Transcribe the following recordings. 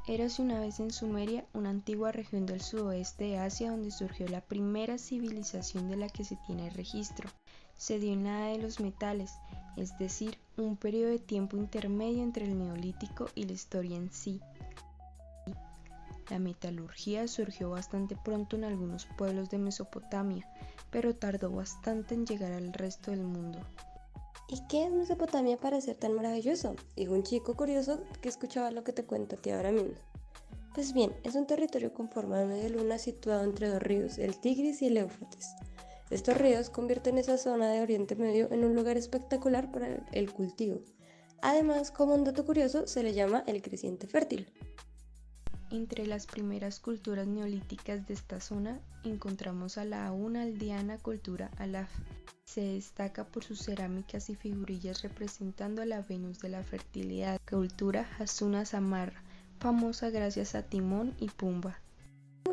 Érase una vez en Sumeria, una antigua región del sudoeste de Asia donde surgió la primera civilización de la que se tiene registro. Se dio en la Edad de los Metales, es decir, un periodo de tiempo intermedio entre el Neolítico y la historia en sí. La metalurgia surgió bastante pronto en algunos pueblos de Mesopotamia, pero tardó bastante en llegar al resto del mundo. ¿Y qué es Mesopotamia para ser tan maravilloso? Dijo un chico curioso que escuchaba lo que te cuento a ti ahora mismo. Pues bien, es un territorio con forma de media luna situado entre dos ríos, el Tigris y el Éufrates. Estos ríos convierten esa zona de Oriente Medio en un lugar espectacular para el cultivo. Además, como un dato curioso, se le llama el creciente fértil. Entre las primeras culturas neolíticas de esta zona encontramos a la aún aldeana cultura Alaf. Se destaca por sus cerámicas y figurillas representando a la Venus de la fertilidad, cultura Hasuna Samarra, famosa gracias a Timón y Pumba.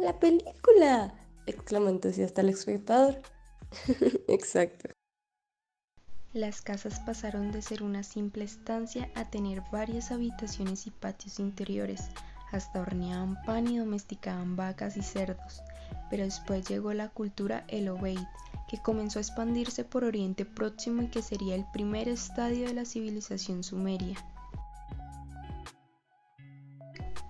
¡La película!, exclamó entusiasta el espectador. Exacto. Las casas pasaron de ser una simple estancia a tener varias habitaciones y patios interiores, hasta horneaban pan y domesticaban vacas y cerdos, pero después llegó la cultura Elobeid, que comenzó a expandirse por Oriente Próximo y que sería el primer estadio de la civilización sumeria.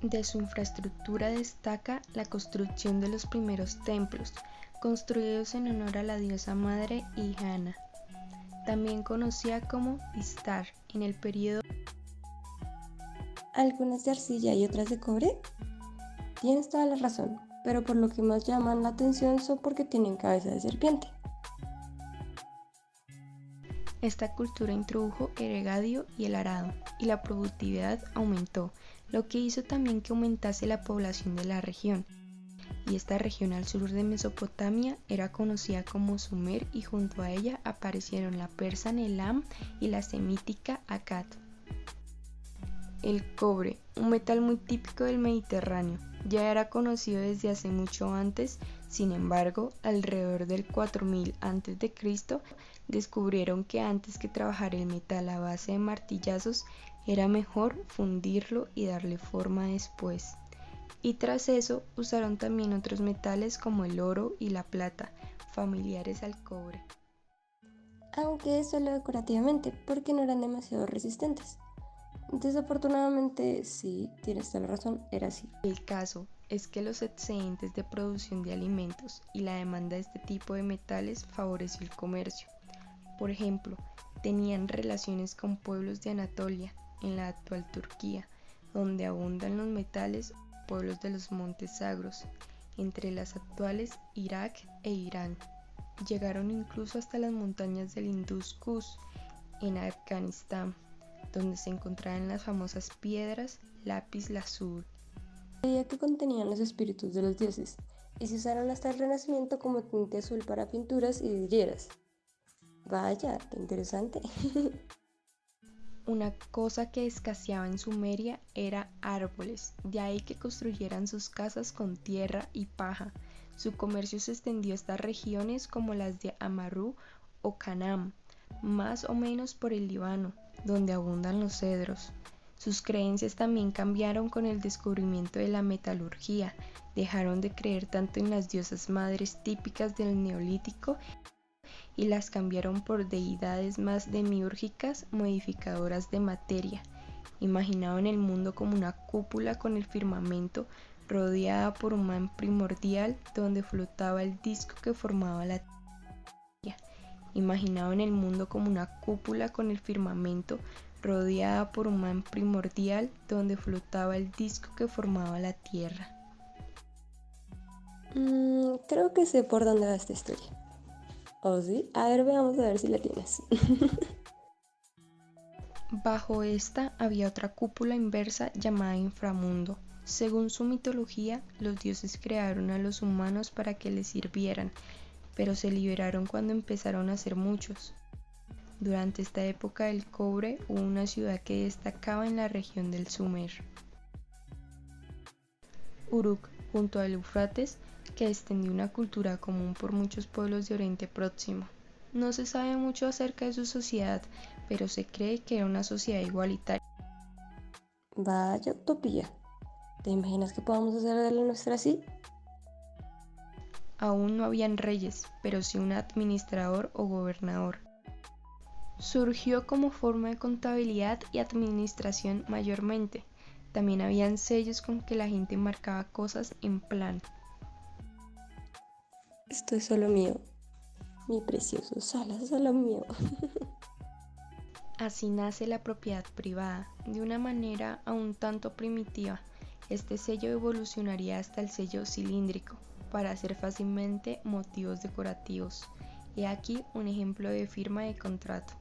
De su infraestructura destaca la construcción de los primeros templos, construidos en honor a la diosa madre Inanna, también conocida como Istar, en el periodo. ¿Algunas de arcilla y otras de cobre? Tienes toda la razón, pero por lo que más llaman la atención son porque tienen cabeza de serpiente. Esta cultura introdujo el regadío y el arado, y la productividad aumentó, lo que hizo también que aumentase la población de la región. Y esta región al sur de Mesopotamia era conocida como Sumer y junto a ella aparecieron la persa Elam y la semítica Akkad. El cobre, un metal muy típico del Mediterráneo, ya era conocido desde hace mucho antes. Sin embargo, alrededor del 4000 a.C., descubrieron que antes que trabajar el metal a base de martillazos, era mejor fundirlo y darle forma después. Y tras eso usaron también otros metales como el oro y la plata, familiares al cobre. Aunque solo decorativamente, porque no eran demasiado resistentes. Desafortunadamente, sí, tienes toda la razón, era así. El caso es que los excedentes de producción de alimentos y la demanda de este tipo de metales favoreció el comercio. Por ejemplo, tenían relaciones con pueblos de Anatolia, en la actual Turquía, donde abundan los metales, pueblos de los montes Zagros, entre las actuales Irak e Irán. Llegaron incluso hasta las montañas del Indus Kush, en Afganistán, donde se encontraban las famosas piedras lápiz lazuli. Creía que contenían los espíritus de los dioses, y se usaron hasta el Renacimiento como tinte azul para pinturas y vidrieras. Vaya, qué interesante. Una cosa que escaseaba en Sumeria era árboles, de ahí que construyeran sus casas con tierra y paja. Su comercio se extendió a estas regiones como las de Amarú o Canaán, más o menos por el Líbano, donde abundan los cedros. Sus creencias también cambiaron con el descubrimiento de la metalurgia, dejaron de creer tanto en las diosas madres típicas del Neolítico y las cambiaron por deidades más demiúrgicas, modificadoras de materia. Imaginaban el mundo como una cúpula con el firmamento, rodeada por un mar primordial donde flotaba el disco que formaba la Tierra. Imaginaban el mundo como una cúpula con el firmamento, rodeada por un mar primordial donde flotaba el disco que formaba la Tierra. Creo que sé por dónde va esta historia. ¿Oh sí? A ver, veamos a ver si la tienes. Bajo esta había otra cúpula inversa llamada inframundo. Según su mitología, los dioses crearon a los humanos para que les sirvieran, pero se liberaron cuando empezaron a ser muchos. Durante esta época del cobre hubo una ciudad que destacaba en la región del Sumer, Uruk, junto al Éufrates, que extendió una cultura común por muchos pueblos de Oriente Próximo. No se sabe mucho acerca de su sociedad, pero se cree que era una sociedad igualitaria. Vaya utopía. ¿Te imaginas que podamos hacer de la nuestra así? Aún no habían reyes, pero sí un administrador o gobernador. Surgió como forma de contabilidad y administración mayormente. También habían sellos con que la gente marcaba cosas en plan. Esto es solo mío, mi precioso, solo mío. Así nace la propiedad privada, de una manera aún tanto primitiva. Este sello evolucionaría hasta el sello cilíndrico, para hacer fácilmente motivos decorativos. He aquí un ejemplo de firma de contrato.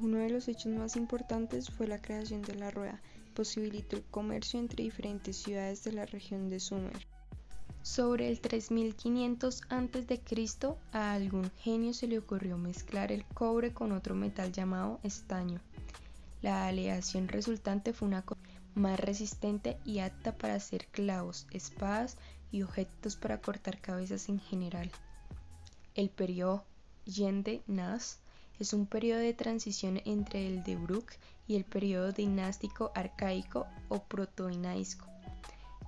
Uno de los hechos más importantes fue la creación de la rueda, posibilitó el comercio entre diferentes ciudades de la región de Sumer. Sobre el 3500 a.C., a algún genio se le ocurrió mezclar el cobre con otro metal llamado estaño. La aleación resultante fue una cosa más resistente y apta para hacer clavos, espadas y objetos para cortar cabezas en general. El periodo Yende-Nas es un periodo de transición entre el de Uruk y el periodo dinástico arcaico o protoinaico.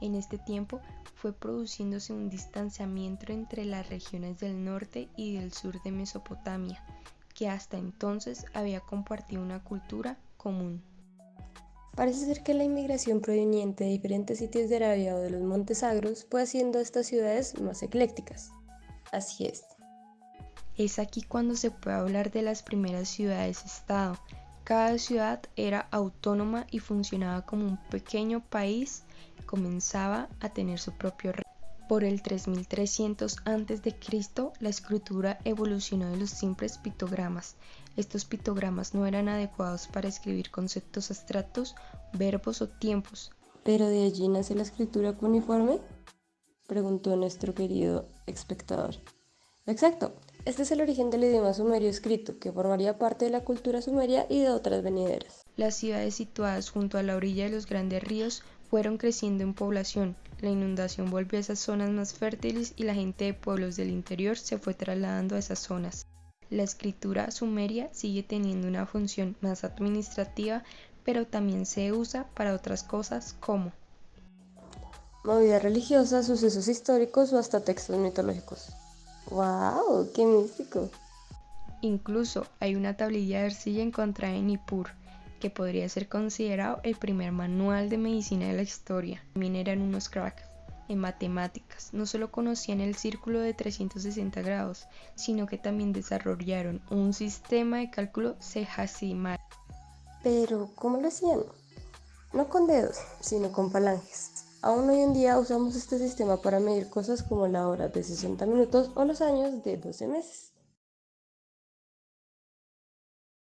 En este tiempo fue produciéndose un distanciamiento entre las regiones del norte y del sur de Mesopotamia, que hasta entonces había compartido una cultura común. Parece ser que la inmigración proveniente de diferentes sitios de Arabia o de los Montes Sagros fue haciendo estas ciudades más eclécticas. Así es. Es aquí cuando se puede hablar de las primeras ciudades-estado. Cada ciudad era autónoma y funcionaba como un pequeño país. Comenzaba a tener su propio rey. Por el 3300 a.C., la escritura evolucionó de los simples pictogramas. Estos pictogramas no eran adecuados para escribir conceptos abstractos, verbos o tiempos. ¿Pero de allí nace la escritura cuneiforme?, preguntó nuestro querido espectador. Exacto, este es el origen del idioma sumerio escrito, que formaría parte de la cultura sumeria y de otras venideras. Las ciudades situadas junto a la orilla de los grandes ríos fueron creciendo en población. La inundación volvió a esas zonas más fértiles y la gente de pueblos del interior se fue trasladando a esas zonas. La escritura sumeria sigue teniendo una función más administrativa, pero también se usa para otras cosas como movidas religiosas, sucesos históricos o hasta textos mitológicos. ¡Wow! ¡Qué místico! Incluso hay una tablilla de arcilla encontrada en Nippur, que podría ser considerado el primer manual de medicina de la historia. También eran unos cracks en matemáticas. No solo conocían el círculo de 360 grados, sino que también desarrollaron un sistema de cálculo sexagesimal. Pero, ¿cómo lo hacían? No con dedos, sino con falanges. Aún hoy en día usamos este sistema para medir cosas como la hora de 60 minutos o los años de 12 meses.